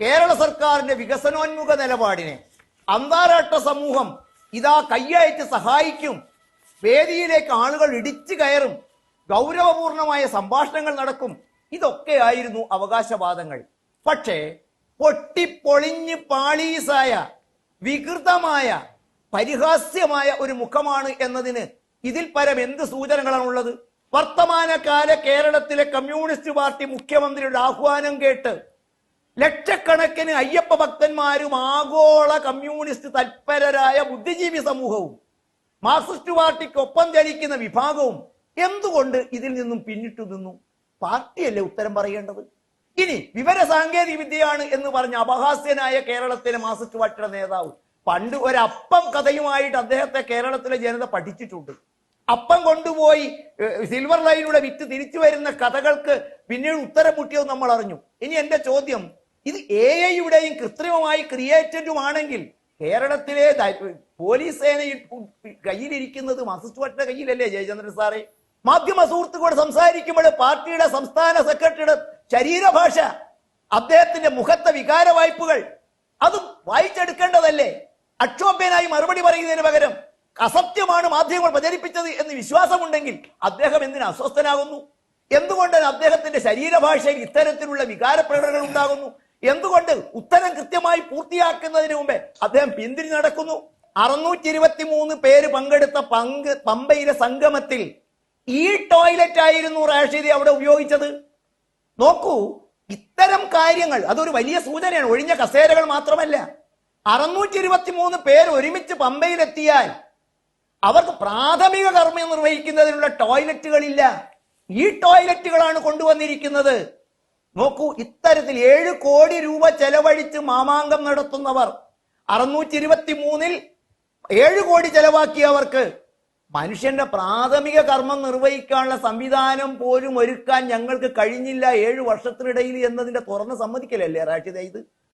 കേരള സർക്കാരിന്റെ വികസനോന്മുഖ നിലപാടിനെ അന്താരാഷ്ട്ര സമൂഹം ഇതാ കയ്യയച്ച് സഹായിക്കും, വേദിയിലേക്ക് ആളുകൾ ഇടിച്ചു കയറും, ഗൗരവപൂർണമായ സംഭാഷണങ്ങൾ നടക്കും, ഇതൊക്കെയായിരുന്നു അവകാശവാദങ്ങൾ. പക്ഷേ പൊട്ടിപ്പൊളിഞ്ഞ് പാളീസായ വികൃതമായ പരിഹാസ്യമായ ഒരു മുഖമാണ് എന്നതിന് ഇതിൽ പരം എന്ത് സൂചനകളാണുള്ളത്? വർത്തമാനകാല കേരളത്തിലെ കമ്മ്യൂണിസ്റ്റ് പാർട്ടി മുഖ്യമന്ത്രിയുടെ ആഹ്വാനം കേട്ട് ലക്ഷക്കണക്കിന് അയ്യപ്പ ഭക്തന്മാരും ആഗോള കമ്മ്യൂണിസ്റ്റ് തൽപരരായ ബുദ്ധിജീവി സമൂഹവും മാർക്സിസ്റ്റ് പാർട്ടിക്കൊപ്പം ചലിക്കുന്ന വിഭാഗവും എന്തുകൊണ്ട് ഇതിൽ നിന്നും പിന്നിട്ടു നിന്നു? പാർട്ടിയല്ലേ ഉത്തരം പറയേണ്ടത്? ഇനി വിവര സാങ്കേതിക വിദ്യയാണ് എന്ന് പറഞ്ഞ അപഹാസ്യനായ കേരളത്തിലെ മാർക്സിസ്റ്റ് പാർട്ടിയുടെ നേതാവ് പണ്ട് ഒരപ്പം കഥയുമായിട്ട് അദ്ദേഹത്തെ കേരളത്തിലെ ജനത പഠിച്ചിട്ടുണ്ട്. അപ്പം കൊണ്ടുപോയി സിൽവർ ലൈനിലൂടെ വിറ്റ് തിരിച്ചു വരുന്ന കഥകൾക്ക് പിന്നീട് ഉത്തരം മുട്ടിയത് നമ്മൾ അറിഞ്ഞു. ഇനി എന്റെ ചോദ്യം, ഇത് AI-യുടെയും കൃത്രിമമായി ക്രിയേറ്റഡുമാണെങ്കിൽ കേരളത്തിലെ പോലീസ് സേനയിൽ കയ്യിലിരിക്കുന്നത് മാർക്സിസ്റ്റ് പാർട്ടിയുടെ കയ്യിലല്ലേ ജയചന്ദ്രൻ സാറേ? മാധ്യമ സുഹൃത്തുക്കളോട് സംസാരിക്കുമ്പോൾ പാർട്ടിയുടെ സംസ്ഥാന സെക്രട്ടറിയുടെ ശരീരഭാഷ, അദ്ദേഹത്തിന്റെ മുഖത്തെ വികാര വായ്പകൾ അതും വായിച്ചെടുക്കേണ്ടതല്ലേ? അക്ഷോഭ്യനായി മറുപടി പറയുന്നതിന് പകരം അസത്യമാണ് മാധ്യമങ്ങൾ പ്രചരിപ്പിച്ചത് എന്ന് വിശ്വാസമുണ്ടെങ്കിൽ അദ്ദേഹം എന്തിന് അസ്വസ്ഥനാകുന്നു? എന്തുകൊണ്ടാണ് അദ്ദേഹത്തിന്റെ ശരീരഭാഷയിൽ ഇത്തരത്തിലുള്ള വികാര പ്രകടനങ്ങൾ ഉണ്ടാകുന്നു? എന്തുകൊണ്ട് ഉത്തരം കൃത്യമായി പൂർത്തിയാക്കുന്നതിന് മുമ്പേ അദ്ദേഹം പിന്തിരിഞ്ഞ് നടക്കുന്നു? 623 പേര് പങ്കെടുത്ത പമ്പയിലെ സംഗമത്തിൽ ഈ ടോയ്ലറ്റ് ആയിരുന്നു റാഷിദ് അവിടെ ഉപയോഗിച്ചത്. നോക്കൂ, ഇത്തരം കാര്യങ്ങൾ അതൊരു വലിയ സൂചനയാണ്. ഒഴിഞ്ഞ കസേരകൾ മാത്രമല്ല, 623 പേര് ഒരുമിച്ച് പമ്പയിലെത്തിയാൽ അവർക്ക് പ്രാഥമിക കർമ്മം നിർവഹിക്കുന്നതിനുള്ള ടോയ്ലറ്റുകളില്ല. ഈ ടോയ്ലറ്റുകളാണ് കൊണ്ടുവന്നിരിക്കുന്നത്. നോക്കൂ, ഇത്തരത്തിൽ 7 കോടി രൂപ ചെലവഴിച്ച് മാമാങ്കം നടത്തുന്നവർ 623-ൽ 7 കോടി ചെലവാക്കിയവർക്ക് മനുഷ്യന്റെ പ്രാഥമിക കർമ്മം നിർവഹിക്കാനുള്ള സംവിധാനം പോലും ഒരുക്കാൻ ഞങ്ങൾക്ക് കഴിഞ്ഞില്ല 7 വർഷത്തിനിടയിൽ എന്നതിന്റെ തുറന്ന് സമ്മതിക്കലല്ലേ റാഷിദ്? ഇത്